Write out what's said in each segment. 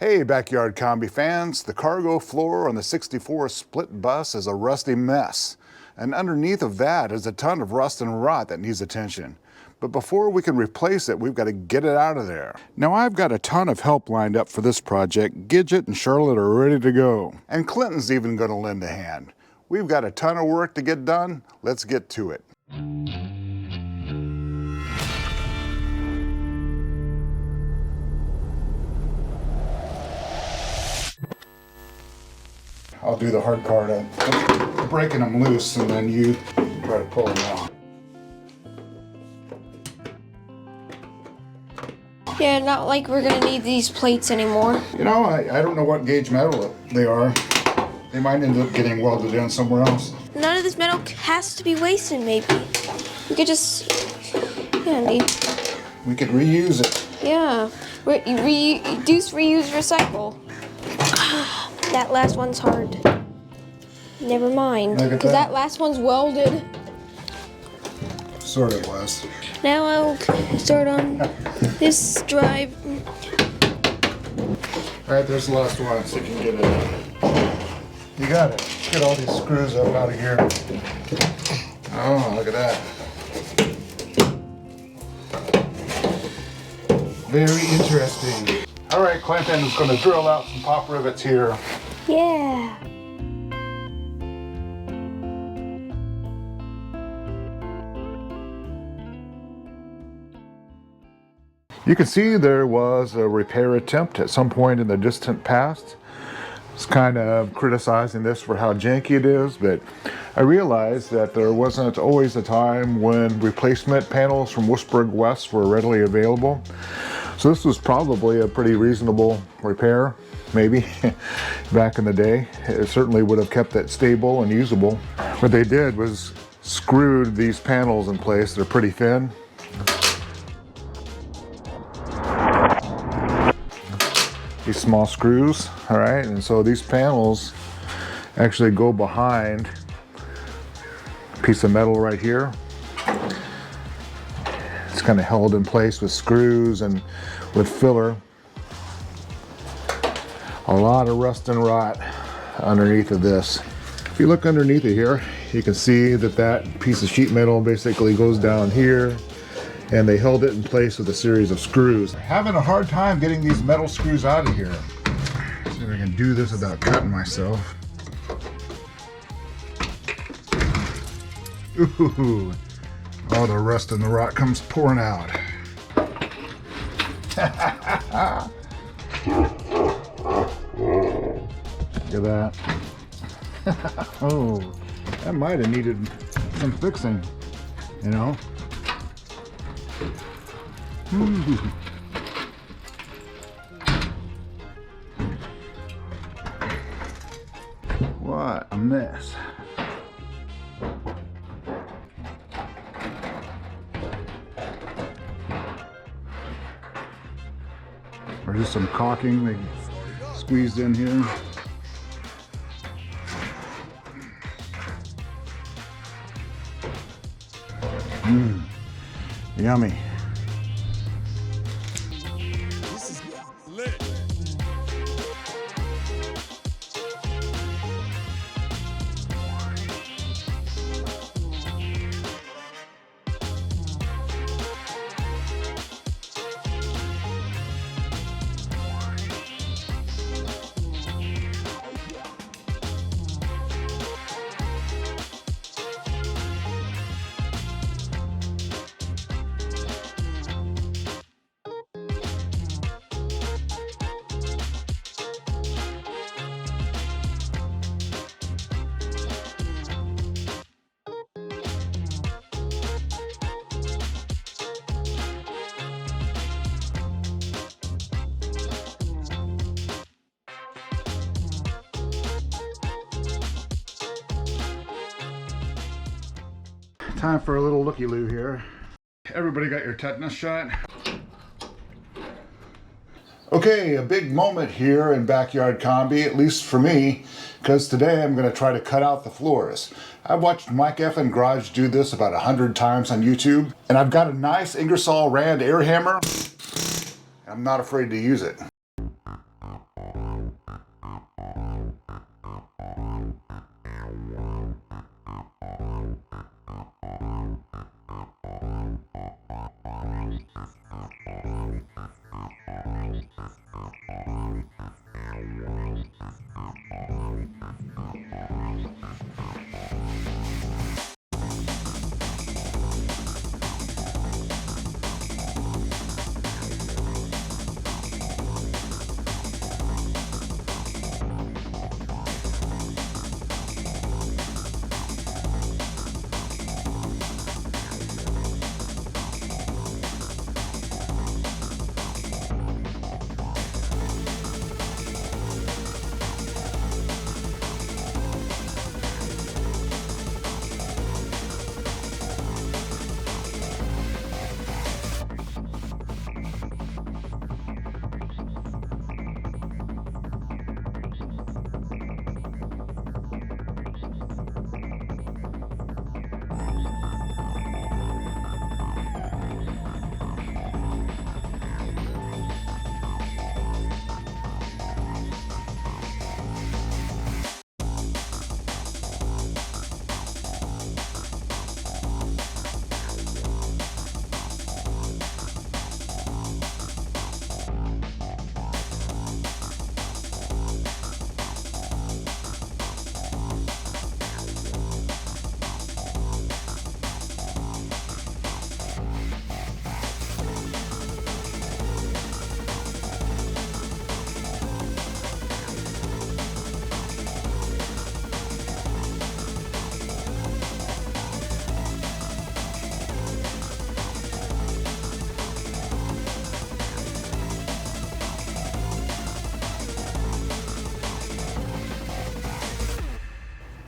Hey Backyard Kombi fans, the cargo floor on the 64 split bus is a rusty mess. And underneath of that is a ton of rust and rot that needs attention. But before we can replace it, we've got to get it out of there. Now I've got a ton of help lined up for this project. Gidget and Charlotte are ready to go. And Clinton's even going to lend a hand. We've got a ton of work to get done. Let's get to it. I'll do the hard part of breaking them loose, and then you try to pull them out. Yeah, not like we're gonna need these plates anymore. You know, I don't know what gauge metal they are. They might end up getting welded in somewhere else. None of this metal has to be wasted, maybe. We could just, We could reuse it. yeah. Reduce, reuse, recycle. That last one's hard. Never mind, because that last one's welded. Sort of was. Now I'll start on this drive. All right, there's the last one, so you can get it out. You got it. Get all these screws up out of here. Oh, look at that. Very interesting. All right, Clinton is going to drill out some pop rivets here. Yeah. You can see there was a repair attempt at some point in the distant past. I was kind of criticizing this for how janky it is, but I realized that there wasn't always a time when replacement panels from Wurzburg West were readily available. So this was probably a pretty reasonable repair, maybe, back in the day. It certainly would have kept it stable and usable. What they did was screwed these panels in place. They're pretty thin. These small screws, all right? And so these panels actually go behind a piece of metal right here. It's kind of held in place with screws and with filler. A lot of rust and rot underneath of this. If you look underneath it here, you can see that that piece of sheet metal basically goes down here, and they held it in place with a series of screws. Having a hard time getting these metal screws out of here. See if I can do this without cutting myself. Ooh. All the rust and the rot comes pouring out. Look at that. Oh, that might have needed some fixing, you know? What a mess. Or just some caulking they squeezed in here. Yummy. This is lit. Time for a little looky-loo here. Everybody got your tetanus shot? Okay, a big moment here in Backyard Kombi, at least for me, because today I'm going to try to cut out the floors. I've watched Mike F. and Garage do this about 100 times on YouTube, and I've got a nice Ingersoll Rand air hammer. I'm not afraid to use it.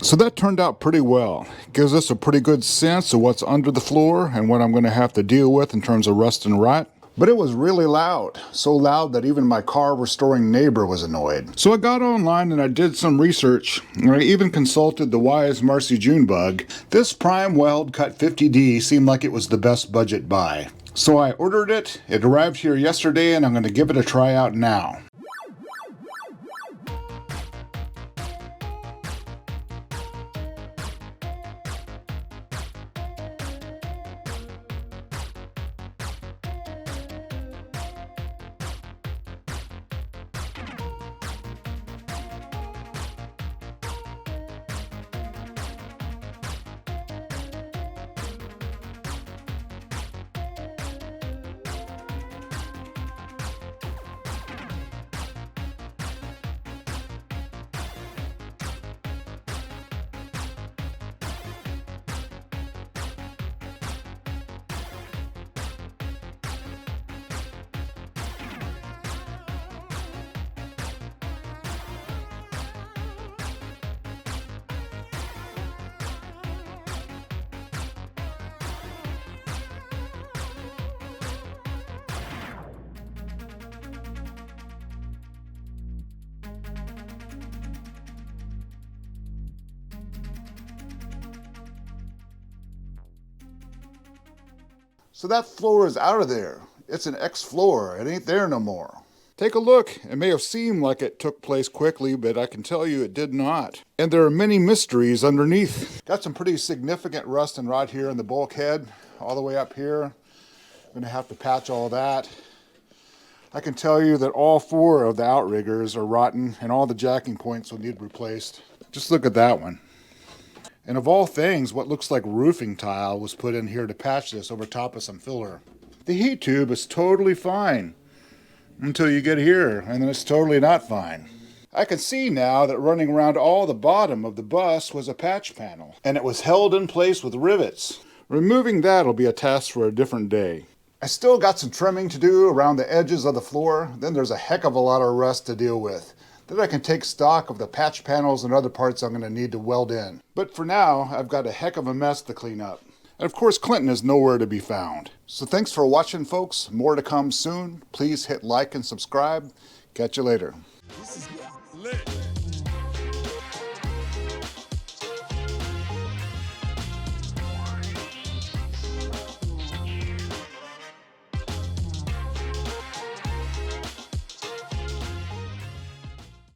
So that turned out pretty well. Gives us a pretty good sense of what's under the floor and what I'm going to have to deal with in terms of rust and rot. But it was really loud. So loud that even my car restoring neighbor was annoyed. So I got online and I did some research. And I even consulted the wise Marcy Junebug. This Prime Weld Cut 50D seemed like it was the best budget buy. So I ordered it. It arrived here yesterday and I'm going to give it a try out now. So that floor is out of there. It's an ex-floor. It ain't there no more. Take a look. It may have seemed like it took place quickly, but I can tell you it did not. And there are many mysteries underneath. Got some pretty significant rust and rot here in the bulkhead, all the way up here. I'm gonna have to patch all that. I can tell you that all 4 of the outriggers are rotten and all the jacking points will need replaced. Just look at that one. And of all things, what looks like roofing tile was put in here to patch this over top of some filler. The heat tube is totally fine until you get here, and then it's totally not fine. I can see now that running around all the bottom of the bus was a patch panel, and it was held in place with rivets. Removing that will be a task for a different day. I still got some trimming to do around the edges of the floor, then there's a heck of a lot of rust to deal with. Then I can take stock of the patch panels and other parts I'm going to need to weld in. But for now, I've got a heck of a mess to clean up. And of course, Clinton is nowhere to be found. So thanks for watching, folks. More to come soon. Please hit like and subscribe. Catch you later.